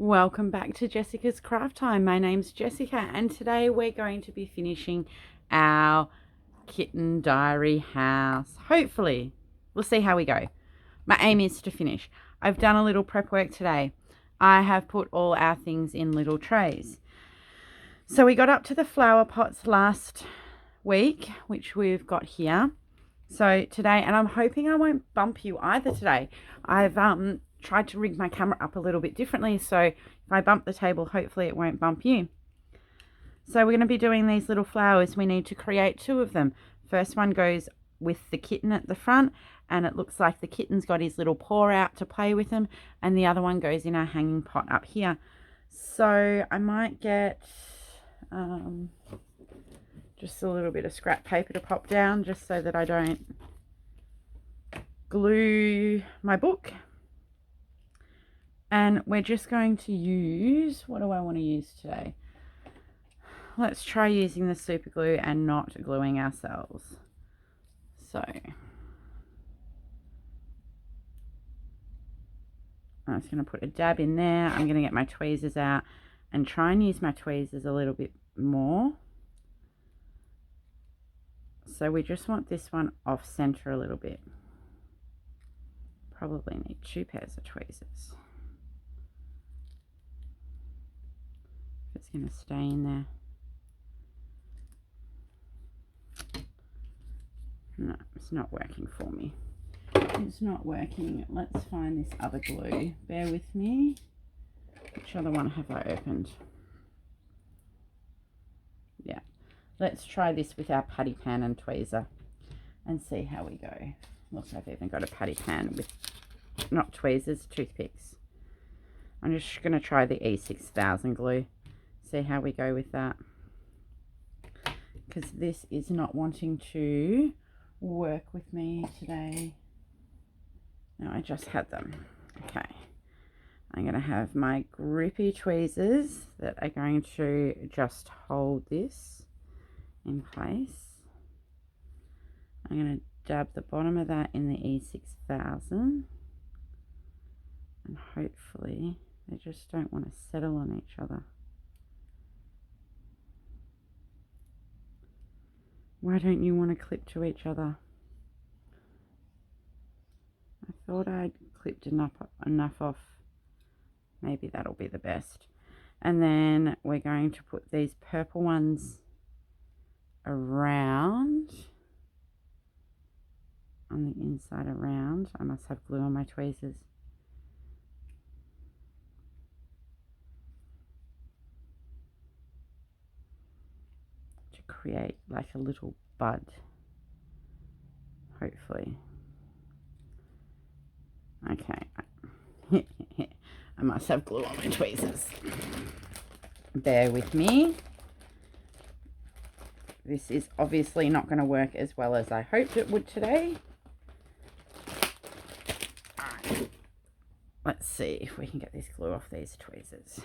Welcome back to Jessica's Craft Time. My name's Jessica and today we're going to be finishing our kitten diary house. Hopefully, we'll see how we go. My aim is to finish. I've done a little prep work today. I have put all our things in little trays. So we got up to the flower pots last week, which we've got here. So today, and I'm hoping I won't bump you either today. I've tried to rig my camera up a little bit differently, so if I bump the table, hopefully it won't bump you. So we're going to be doing these little flowers. We need to create two of them. First one goes with the kitten at the front, and it looks like the kitten's got his little paw out to play with them, and the other one goes in our hanging pot up here. So I might get just a little bit of scrap paper to pop down just so that I don't glue my book. And we're just going to use, what do I want to use today? Let's try using the super glue and not gluing ourselves. So I'm just going to put a dab in there. I'm going to get my tweezers out and try and use my tweezers a little bit more. So we just want this one off center a little bit. Probably need 2 pairs of tweezers. It's going to stay in there. No, it's not working for me. It's not working. Let's find this other glue. Bear with me. Which other one have I opened? Yeah. Let's try this with our patty pan and tweezer and see how we go. Look, I've even got a patty pan with not tweezers, toothpicks. I'm just going to try the E6000 glue. See how we go with that, because this is not wanting to work with me today. No, I just had them. Okay, I'm going to have my grippy tweezers that are going to just hold this in place. I'm going to dab the bottom of that in the E6000, and hopefully they just don't want to settle on each other. Why don't you want to clip to each other? I thought I'd clipped enough off. Maybe that'll be the best. And then we're going to put these purple ones around, on the inside around. I must have glue on my tweezers. Create like a little bud, hopefully. Okay. I must have glue on my tweezers. Bear with me. This is obviously not going to work as well as I hoped it would today. Alright. Let's see if we can get this glue off these tweezers.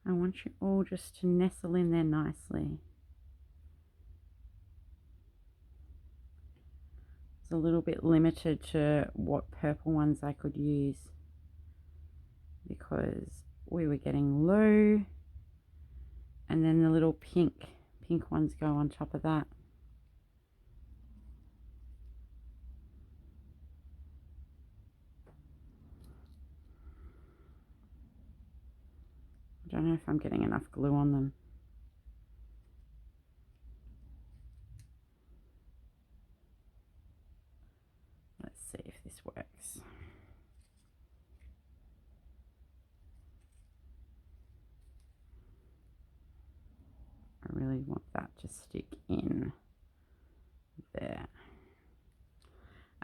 I want you all just to nestle in there nicely. It's a little bit limited to what purple ones I could use because we were getting low, and then the little pink ones go on top of that. I don't know if I'm getting enough glue on them. Let's see if this works. I really want that to stick in there.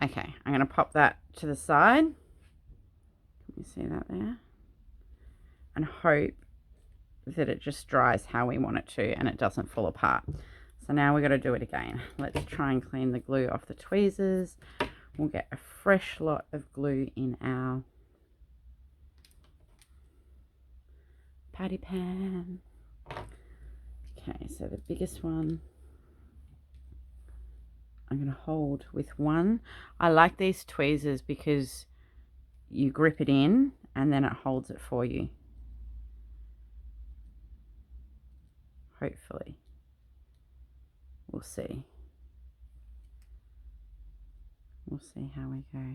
Okay, I'm going to pop that to the side. Can you see that there? And hope that it just dries how we want it to and it doesn't fall apart. So now we've got to do it again. Let's try and clean the glue off the tweezers. We'll get a fresh lot of glue in our patty pan. Okay, so the biggest one I'm going to hold with one. I like these tweezers because you grip it in and then it holds it for you. Hopefully. We'll see. We'll see how we go.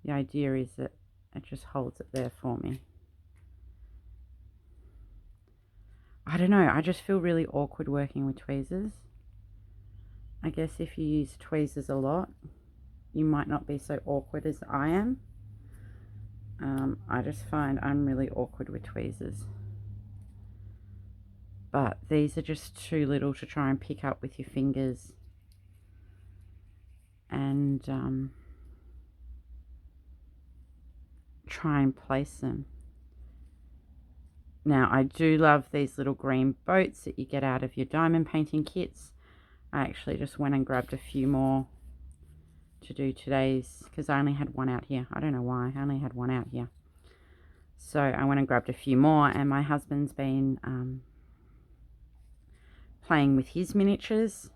The idea is that it just holds it there for me. I don't know, I just feel really awkward working with tweezers. I guess if you use tweezers a lot, you might not be so awkward as I am. I just find I'm really awkward with tweezers. But these are just too little to try and pick up with your fingers. And try and place them. Now, I do love these little green boats that you get out of your diamond painting kits. I actually just went and grabbed a few more to do today's, because I only had one out here. I don't know why, I only had one out here. So I went and grabbed a few more, and my husband's been playing with his miniatures,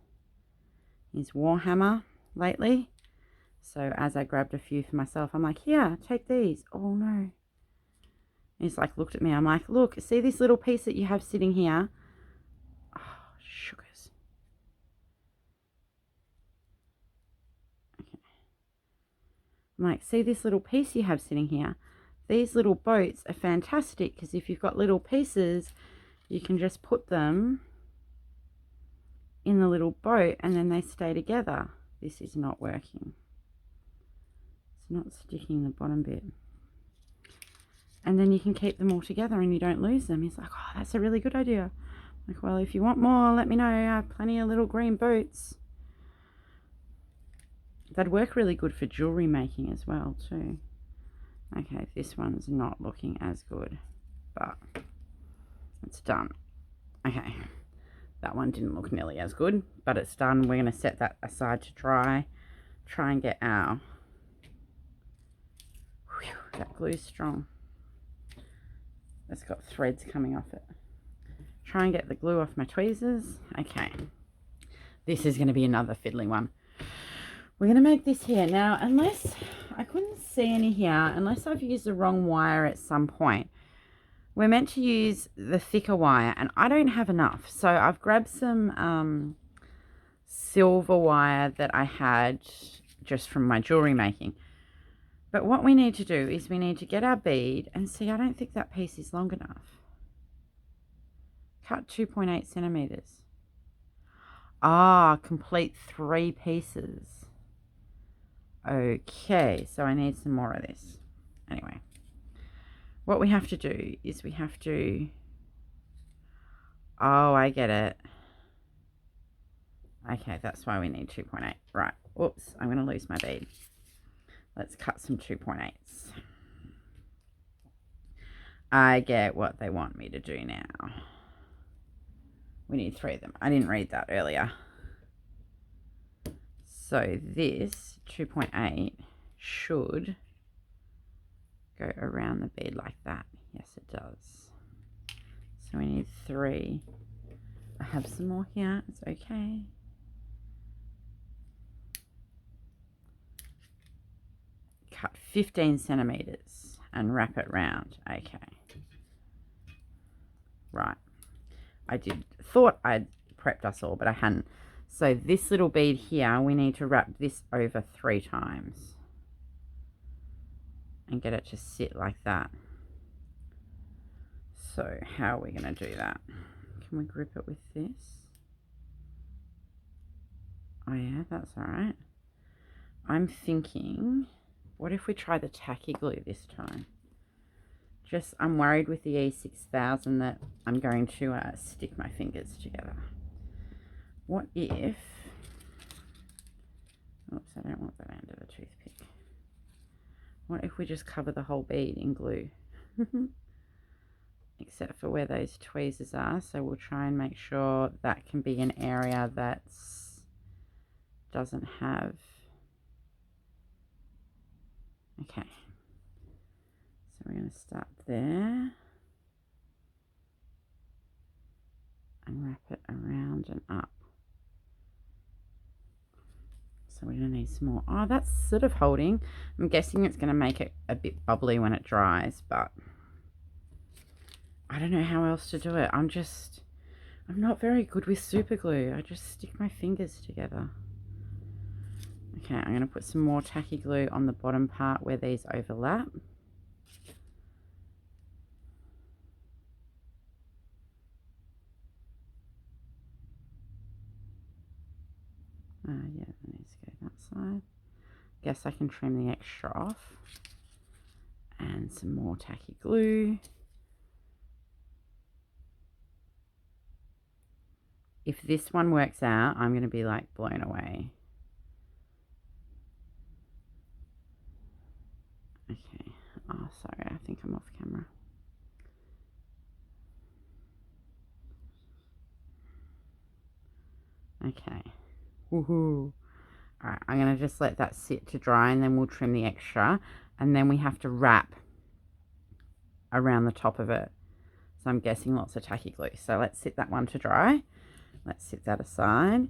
his Warhammer lately. So as I grabbed a few for myself, I'm like, here, take these. Oh no. He's like, looked at me. I'm like, look, see this little piece that you have sitting here? Oh, sugars. Okay. I'm like, see this little piece you have sitting here? These little boats are fantastic because if you've got little pieces, you can just put them in the little boat and then they stay together. This is not working. It's not sticking the bottom bit. And then you can keep them all together and you don't lose them. He's like, oh, that's a really good idea. I'm like, well, if you want more, let me know. I have plenty of little green boats. That'd work really good for jewelry making as well, too. Okay, this one's not looking as good, but it's done. Okay, that one didn't look nearly as good, but it's done. We're going to set that aside to dry. Try and get our... Whew, that glue's strong. It's got threads coming off it. Try and get the glue off my tweezers. Okay. This is going to be another fiddly one. We're going to make this here. Now, unless... I couldn't see any here, unless I've used the wrong wire at some point. We're meant to use the thicker wire, and I don't have enough. So I've grabbed some silver wire that I had just from my jewelry making. But what we need to do is we need to get our bead and see, I don't think that piece is long enough. Cut 2.8 centimeters. Ah, complete 3 pieces. Okay, so I need some more of this. Anyway, what we have to do is we have to... Oh, I get it. Okay, that's why we need 2.8. Right, whoops, I'm going to lose my bead. Let's cut some 2.8s. I get what they want me to do now. We need 3 of them. I didn't read that earlier. So this 2.8 should go around the bead like that. Yes, it does. So we need 3. I have some more here. It's okay. Cut 15 centimeters and wrap it round. Okay. Right. I thought I'd prepped us all, but I hadn't. So this little bead here, we need to wrap this over 3 times and get it to sit like that. So how are we going to do that? Can we grip it with this? Oh yeah, that's all right. I'm thinking, what if we try the tacky glue this time? Just, I'm worried with the E6000 that I'm going to stick my fingers together. What if, oops, I don't want that end of the toothpick. What if we just cover the whole bead in glue? Except for where those tweezers are. So we'll try and make sure that can be an area that doesn't have... Okay. So we're going to start there. And wrap it around and up. So we're going to need piece more. Oh, that's sort of holding. I'm guessing it's going to make it a bit bubbly when it dries, but I don't know how else to do it. I'm not very good with super glue. I just stick my fingers together. Okay, I'm going to put some more tacky glue on the bottom part where these overlap. Yeah, that needs to go that side. Guess I can trim the extra off. And some more tacky glue. If this one works out, I'm going to be like blown away. Okay. Oh, sorry. I think I'm off camera. Okay. Woohoo. Alright, I'm going to just let that sit to dry and then we'll trim the extra. And then we have to wrap around the top of it. So I'm guessing lots of tacky glue. So let's sit that one to dry. Let's sit that aside.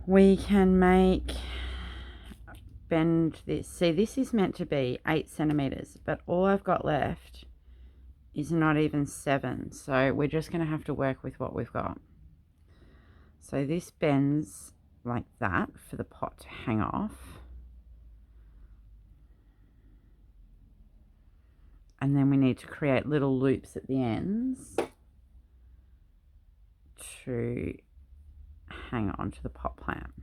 We can bend this. See, this is meant to be 8 centimeters, but all I've got left is not even 7. So we're just going to have to work with what we've got. So this bends like that for the pot to hang off. And then we need to create little loops at the ends to hang on to the pot plant.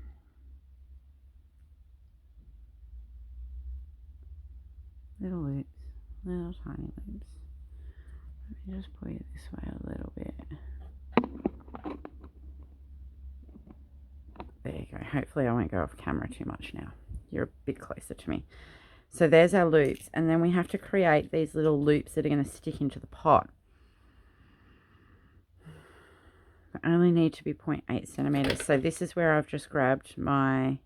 Little loops, little tiny loops. Let me just put it this way a little bit. There you go. Hopefully I won't go off camera too much now. You're a bit closer to me. So there's our loops, and then we have to create these little loops that are going to stick into the pot. I only need to be 0.8 centimeters. So this is where I've just grabbed my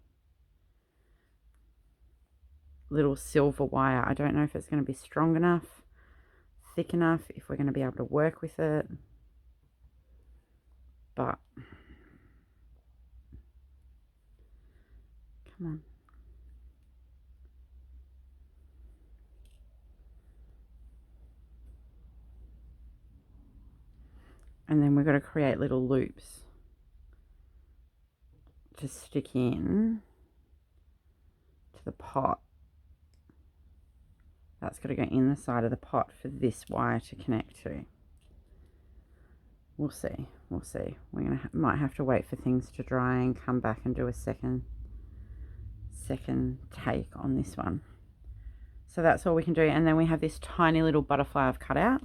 little silver wire. I don't know if it's going to be strong enough, thick enough, if we're going to be able to work with it. But come on. And then we've got to create little loops to stick in to the pot. That's got to go in the side of the pot for this wire to connect to. We'll see. We'll see. We're might have to wait for things to dry and come back and do a second take on this one. So that's all we can do. And then we have this tiny little butterfly I've cut out.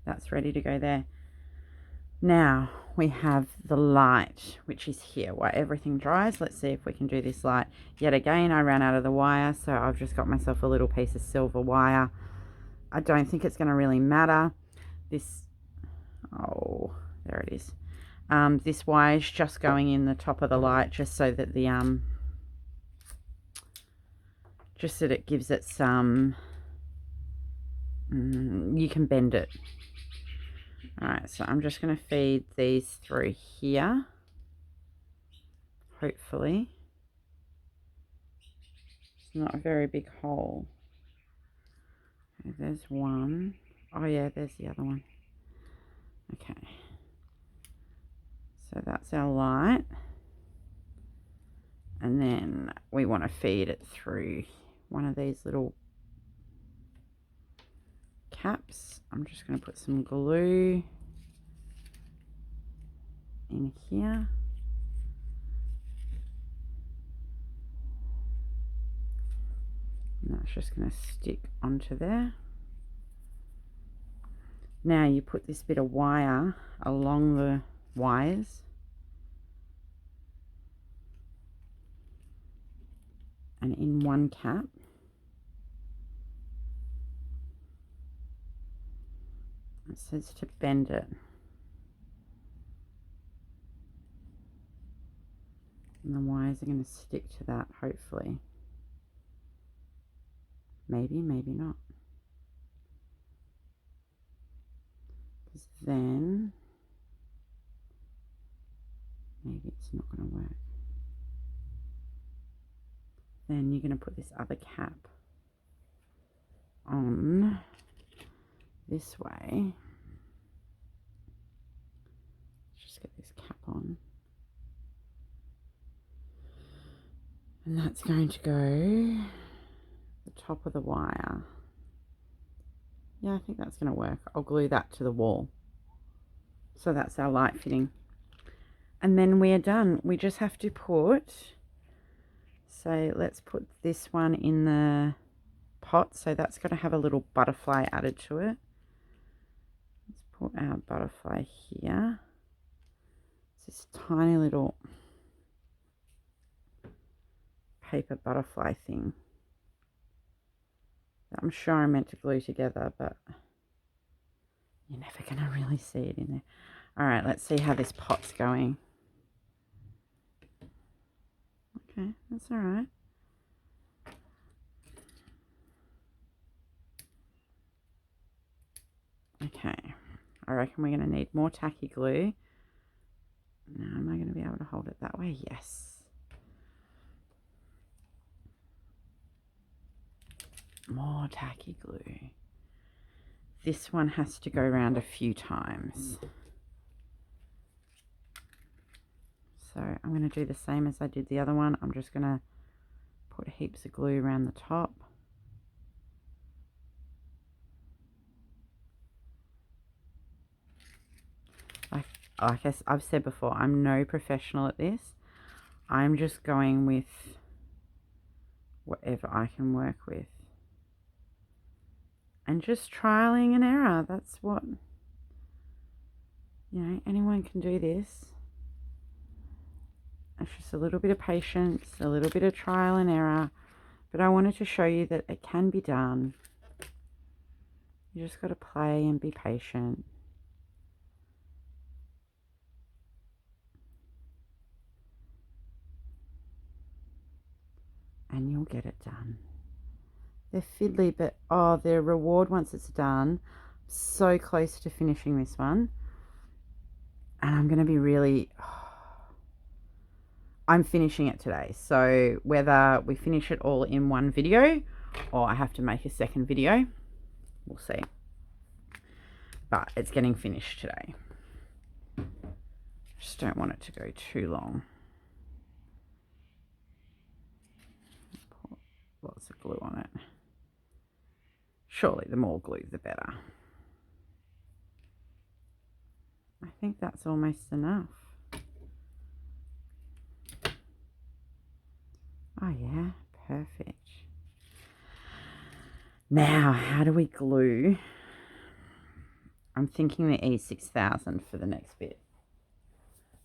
That's ready to go there. Now we have the light, which is here while everything dries. Let's see if we can do this light. Yet again, I ran out of the wire, so I've just got myself a little piece of silver wire. I don't think it's going to really matter. Oh, there it is. This wire is just going in the top of the light, just so that the just that it gives it some. You can bend it. Alright, so I'm just going to feed these through here. Hopefully. It's not a very big hole. Okay, there's one. Oh yeah, there's the other one. Okay. So that's our light. And then we want to feed it through one of these little caps. I'm just going to put some glue in here. And that's just going to stick onto there. Now you put this bit of wire along the wires. And in one cap. It says to bend it. And the wires are going to stick to that, hopefully. Maybe, maybe not. Because then maybe it's not going to work. Then you're going to put this other cap on this way. Just get this cap on. And that's going to go the top of the wire. Yeah, I think that's going to work. I'll glue that to the wall. So that's our light fitting. And then we are done. We just have to put, so let's put this one in the pot. So that's going to have a little butterfly added to it. Let's put our butterfly here. It's this tiny little paper butterfly thing that I'm sure I meant to glue together, but you're never going to really see it in there. All right, let's see how this pot's going. Okay, that's all right. Okay, I reckon we're going to need more tacky glue. Now, am I going to be able to hold it that way? Yes. More tacky glue. This one has to go around a few times. So I'm going to do the same as I did the other one. I'm just going to put heaps of glue around the top. Like I've said before, I'm no professional at this. I'm just going with whatever I can work with. And just trialing and error. That's what, you know, anyone can do this. It's just a little bit of patience, a little bit of trial and error. But I wanted to show you that it can be done. You just got to play and be patient. And you'll get it done. They're fiddly, but oh, their reward once it's done. So close to finishing this one. And I'm going to be really... I'm finishing it today. So whether we finish it all in one video or I have to make a second video, we'll see. But it's getting finished today. Just don't want it to go too long. Put lots of glue on it. Surely the more glue the better. I think that's almost enough. Oh yeah, perfect. Now, how do we glue? I'm thinking the E6000 for the next bit.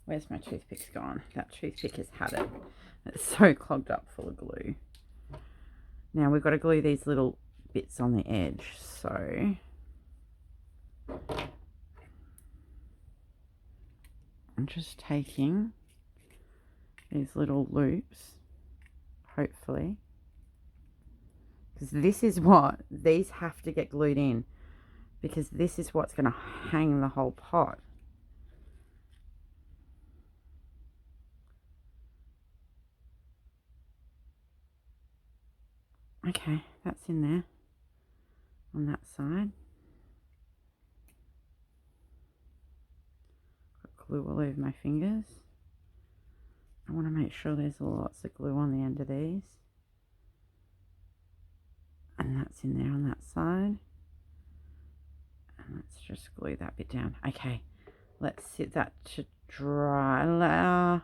Where's my toothpicks gone? That toothpick has had it. It's so clogged up full of glue. Now we've got to glue these little bits on the edge. So I'm just taking these little loops, hopefully, because this is what, these have to get glued in, because this is what's going to hang the whole pot. Okay, that's in there on that side. Got glue all over my fingers. I want to make sure there's lots of glue on the end of these. And that's in there on that side. And let's just glue that bit down. Okay, let's sit that to dry.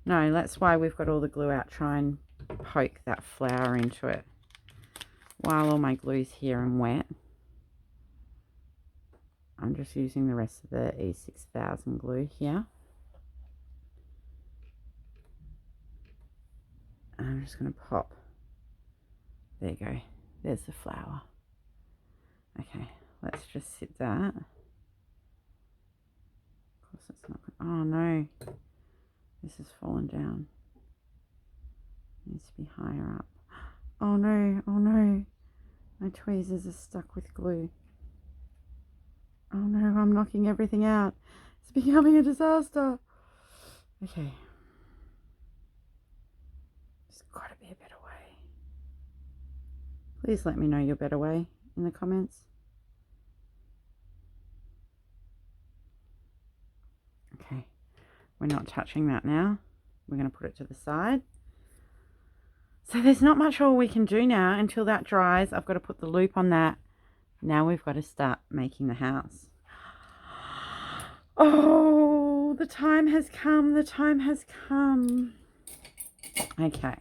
No, that's why we've got all the glue out. Try and poke that flower into it while all my glue's here and wet. I'm just using the rest of the E6000 glue here. And I'm just going to pop. There you go. There's the flower. Okay, let's just sit that. Of course it's not good. Oh no, this has fallen down. It needs to be higher up. Oh no, oh no. My tweezers are stuck with glue. Oh no, I'm knocking everything out. It's becoming a disaster. Okay. There's got to be a better Please let me know your better way in the comments. Okay, we're not touching that now. We're going to put it to the side. So there's not much all we can do now until that dries. I've got to put the loop on that. Now we've got to start making the house. Oh, the time has come. The time has come. Okay.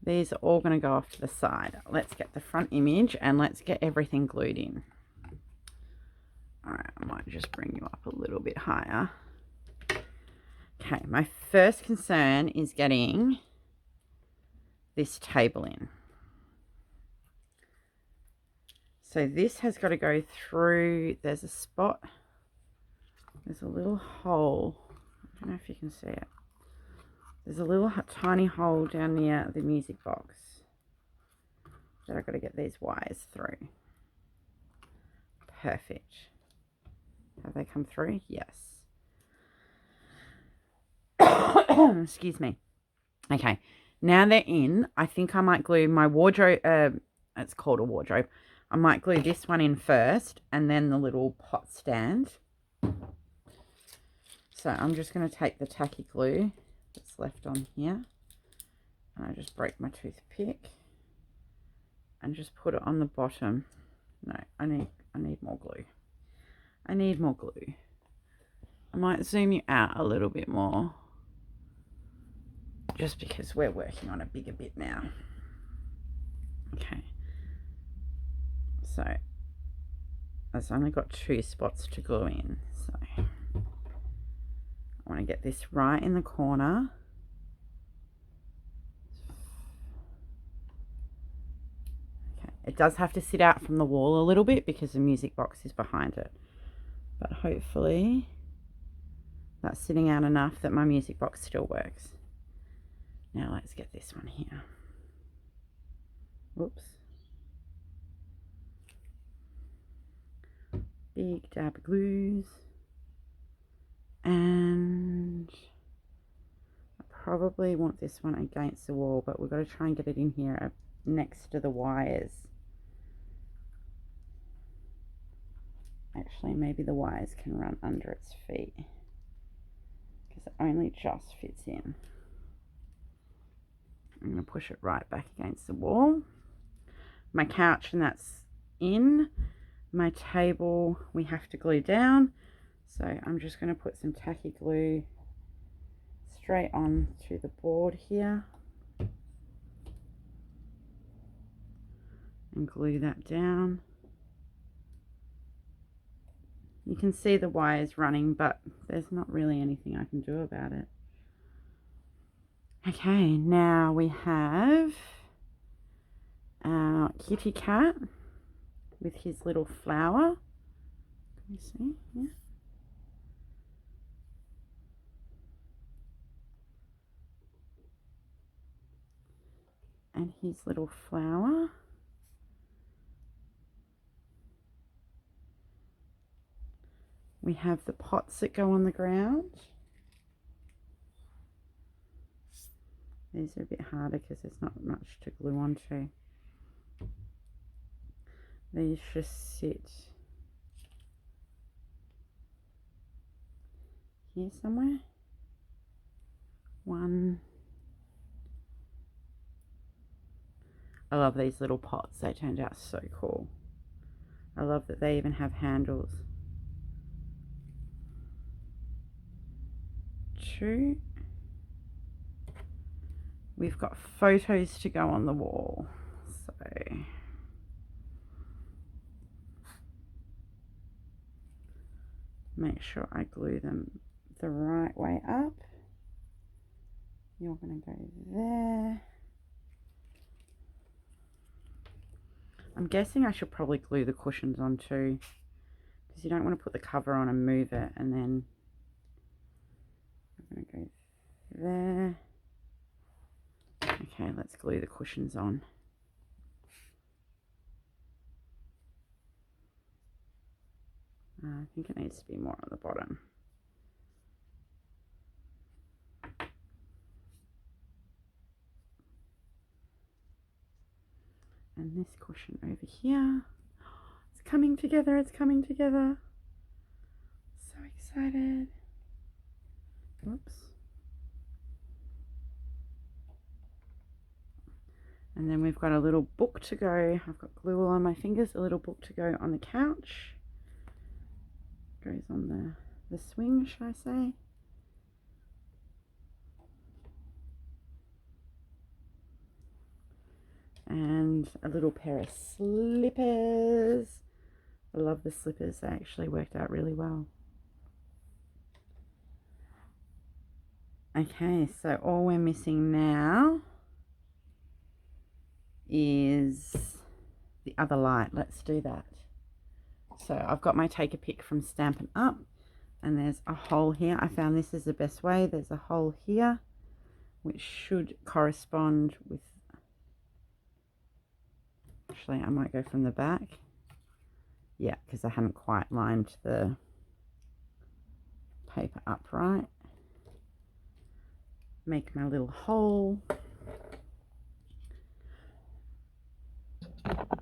These are all going to go off to the side. Let's get the front image and let's get everything glued in. All right, I might just bring you up a little bit higher. Okay, my first concern is getting this table in. So this has got to go through, there's a spot, there's a little hole. I don't know if you can see it. There's a little tiny hole down near the music box that I've got to get these wires through. Perfect. Have they come through? Yes. Excuse me. Okay, now they're in. I think I might glue my wardrobe. It's called a wardrobe. I might glue this one in first and then the little pot stand. So I'm just going to take the tacky glue that's left on here. And I just break my toothpick and just put it on the bottom. No, I need more glue. I need more glue. I might zoom you out a little bit more, just because we're working on a bigger bit now. Okay. So I've only got 2 spots to glue in. So I want to get this right in the corner. Okay. It does have to sit out from the wall a little bit because the music box is behind it. But hopefully that's sitting out enough that my music box still works. Now let's get this one here. Whoops. Big dab of glues. And I probably want this one against the wall, but we've got to try and get it in here next to the wires. Actually, maybe the wires can run under its feet because it only just fits in. I'm going to push it right back against the wall. My couch, and that's in. My table, we have to glue down. So I'm just going to put some tacky glue straight on to the board here. And glue that down. You can see the wires running, but there's not really anything I can do about it. Okay, now we have our kitty cat with his little flower. Can you see? Yeah. And his little flower. We have the pots that go on the ground. These are a bit harder because there's not much to glue onto. These just sit here somewhere. One. I love these little pots. They turned out so cool. I love that they even have handles. 2. We've got photos to go on the wall. So make sure I glue them the right way up. You're going to go there. I'm guessing I should probably glue the cushions on too, because you don't want to put the cover on and move it, and then I'm going to go there. Okay, let's glue the cushions on. I think it needs to be more on the bottom. And this cushion over here. It's coming together, it's coming together. So excited. Oops. And then we've got a little book to go. I've got glue all on my fingers. A little book to go on the couch. Goes on the swing, should I say. And a little pair of slippers. I love the slippers. They actually worked out really well. Okay, so all we're missing now is the other light. Let's do that. So I've got my take a pick from Stampin' Up, and there's a hole here. I found this is the best way. There's a hole here which should correspond with, actually I might go from the back. Yeah, because I hadn't quite lined the paper up right. Make my little hole.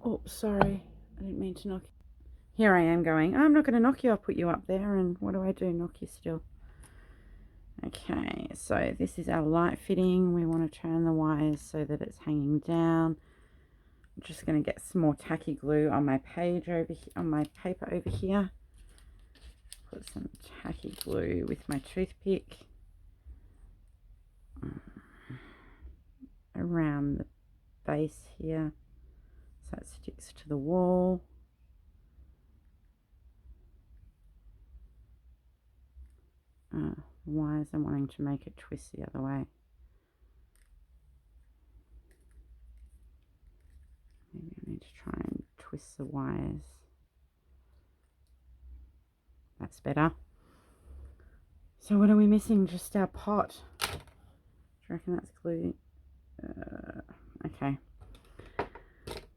Oh, sorry, I didn't mean to knock you. Here I am going, I'm not going to knock you, I'll put you up there, and what do? Knock you still. Okay, so this is our light fitting. We want to turn the wires so that it's hanging down. I'm just going to get some more tacky glue on my page over here, on my paper over here. Put some tacky glue with my toothpick around the base here so it sticks to the wall. Wires, I'm wanting to make it twist the other way. Maybe I need to try and twist the wires. That's better. So what are we missing? Just our pot. Do you reckon that's glue? Okay.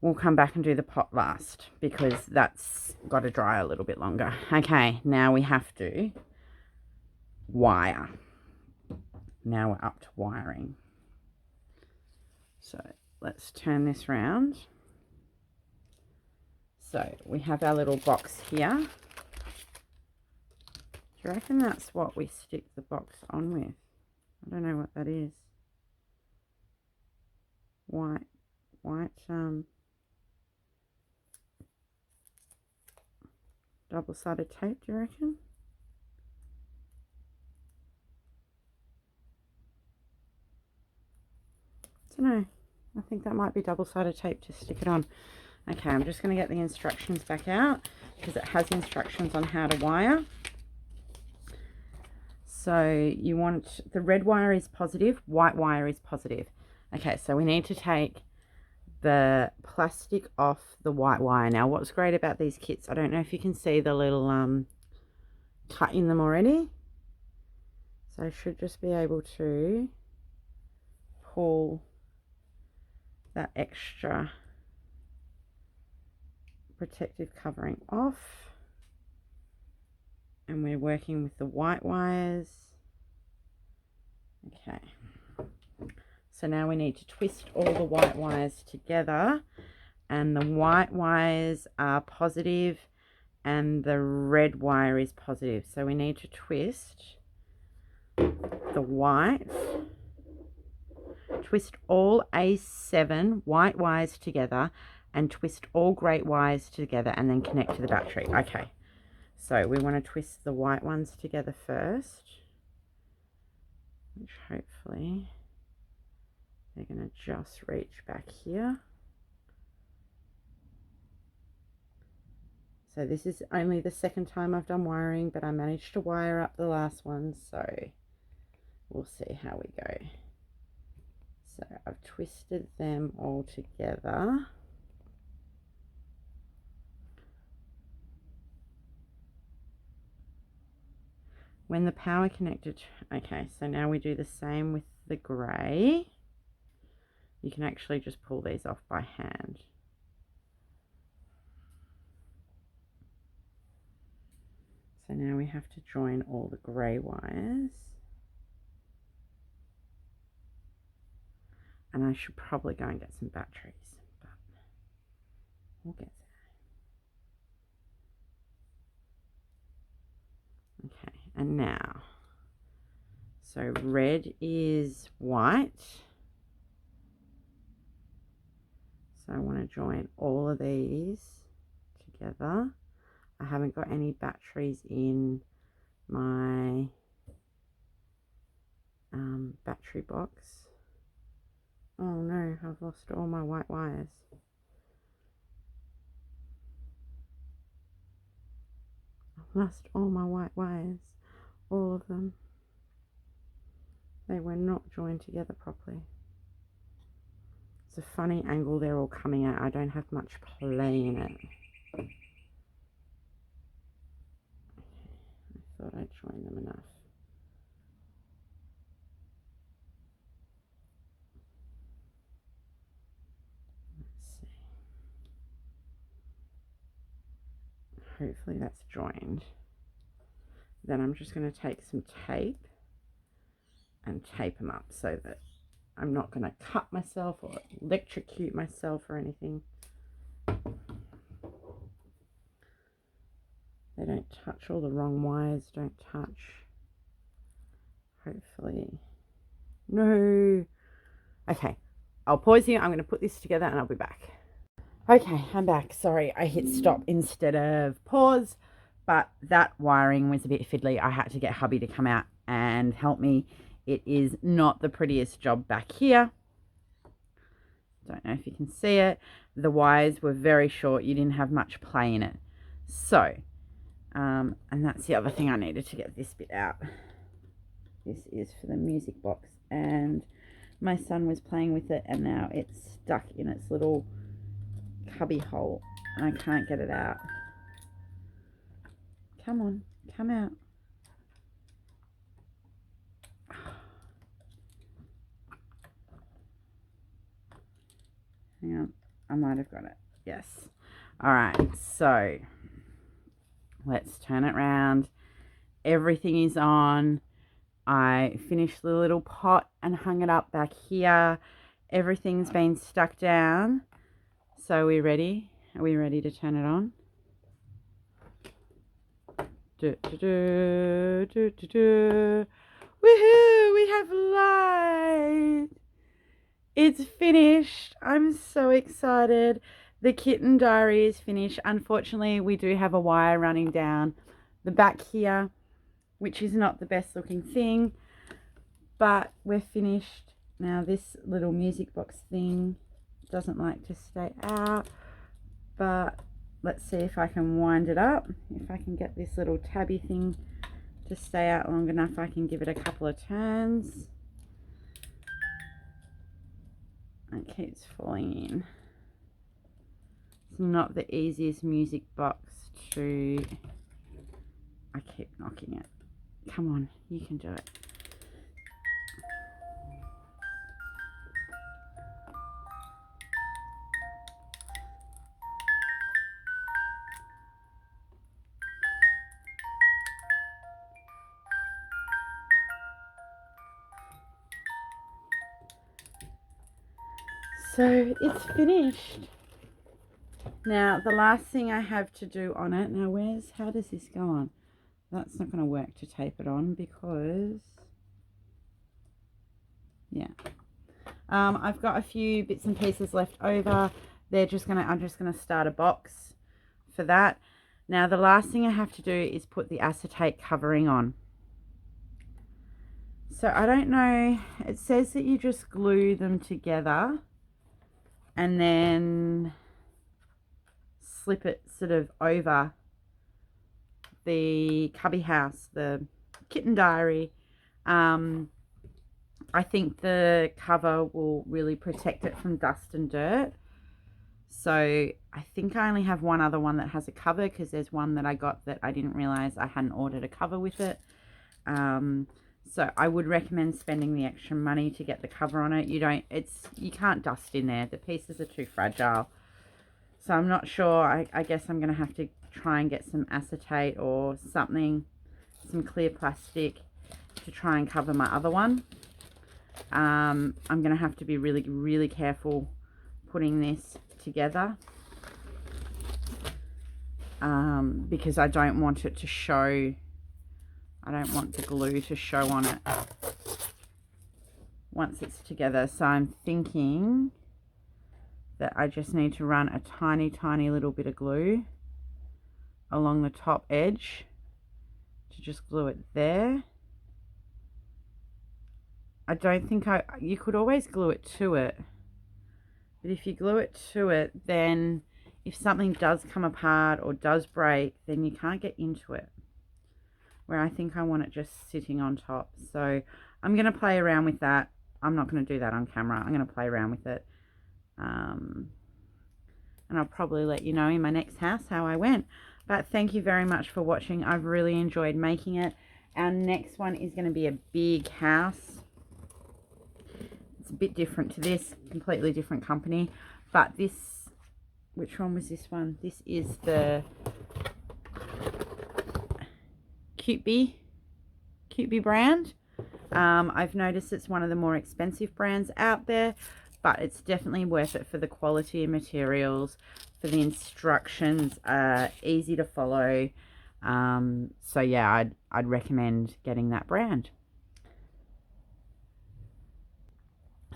We'll come back and do the pot last because that's got to dry a little bit longer. Okay, now we have to wire. Now we're up to wiring. So let's turn this round. So we have our little box here. Do you reckon that's what we stick the box on with? I don't know what that is. White double-sided tape, do you reckon? I don't know. I think that might be double-sided tape to stick it on. Okay, I'm just going to get the instructions back out because it has instructions on how to wire. So you want, the red wire is positive, white wire is positive. Okay, so we need to take the plastic off the white wire. Now what's great about these kits, I don't know if you can see the little cut in them already. So I should just be able to pull that extra protective covering off, and we're working with the white wires. Okay, so now we need to twist all the white wires together, and the white wires are positive and the red wire is positive, so we need to twist the white, twist all A7 white wires together and twist all grey wires together and then connect to the battery. Okay, so we want to twist the white ones together first, which hopefully they're going to just reach back here. So this is only the second time I've done wiring, but I managed to wire up the last one, so we'll see how we go. So I've twisted them all together. When the power connected, okay, so now we do the same with the grey. You can actually just pull these off by hand. So now we have to join all the grey wires. And I should probably go and get some batteries. But We'll get there. Okay, and now, so red is white. So I want to join all of these together. I haven't got any batteries in my battery box. Oh no, I've lost all my white wires. I've lost all my white wires. All of them. They were not joined together properly. It's a funny angle they're all coming at. I don't have much play in it. I thought I'd join them enough. Let's see. Hopefully that's joined. Then I'm just going to take some tape and tape them up so that I'm not going to cut myself or electrocute myself or anything. They don't touch, all the wrong wires don't touch. Hopefully. No. Okay, I'll pause here. I'm going to put this together and I'll be back. Okay, I'm back. Sorry, I hit stop instead of pause, but that wiring was a bit fiddly. I had to get hubby to come out and help me. It is not the prettiest job back here. Don't know if you can see it. The wires were very short. You didn't have much play in it. So, and that's the other thing I needed to get this bit out. This is for the music box, and my son was playing with it and now it's stuck in its little cubby hole and I can't get it out. Come on, come out. Hang on, I might have got it. Yes. All right, so let's turn it round. Everything is on. I finished the little pot and hung it up back here. Everything's been stuck down. So are we ready? Are we ready to turn it on? Woohoo! We have light! It's finished. I'm so excited. The Kitten Diary is finished. Unfortunately, we do have a wire running down the back here, which is not the best looking thing, but we're finished. Now this little music box thing doesn't like to stay out, but let's see if I can wind it up. If I can get this little tabby thing to stay out long enough, I can give it a couple of turns. It keeps falling in. It's not the easiest music box to... I keep knocking it. Come on, you can do it. So it's finished. Now the last thing I have to do on it, now how does this go on? That's not going to work to tape it on because, yeah. I've got a few bits and pieces left over. I'm just gonna start a box for that. Now the last thing I have to do is put the acetate covering on. So I don't know, it says that you just glue them together and then slip it sort of over the cubby house, the Kitten Diary. I think the cover will really protect it from dust and dirt. So I think I only have one other one that has a cover, because there's one that I got that I didn't realize I hadn't ordered a cover with it. So I would recommend spending the extra money to get the cover on it. You can't dust in there. The pieces are too fragile. So I'm not sure. I guess I'm going to have to try and get some acetate or something, some clear plastic to try and cover my other one. I'm going to have to be really, really careful putting this together. because I don't want it to show. I don't want the glue to show on it once it's together. So I'm thinking that I just need to run a tiny little bit of glue along the top edge to just glue it there. I don't think you could always glue it to it, but if you glue it to it, then if something does come apart or does break, then you can't get into it, where I think I want it just sitting on top. So I'm going to play around with that. I'm not going to do that on camera. I'm going to play around with it. And I'll probably let you know in my next house how I went. But thank you very much for watching. I've really enjoyed making it. Our next one is going to be a big house. It's a bit different to this, completely different company. But this, which one was this one? This is the Kitten brand. I've noticed it's one of the more expensive brands out there, but it's definitely worth it for the quality of materials, for the instructions, easy to follow. So yeah, I'd recommend getting that brand.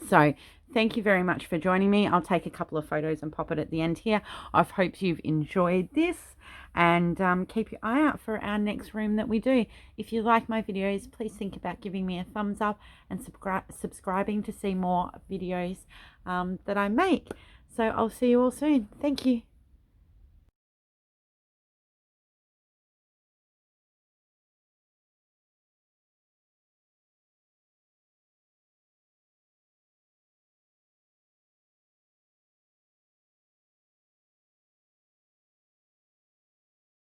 So thank you very much for joining me. I'll take a couple of photos and pop it at the end here. I hope you've enjoyed this, and keep your eye out for our next room that we do. If you like my videos, please think about giving me a thumbs up and subscribing to see more videos that I make. So I'll see you all soon. Thank you.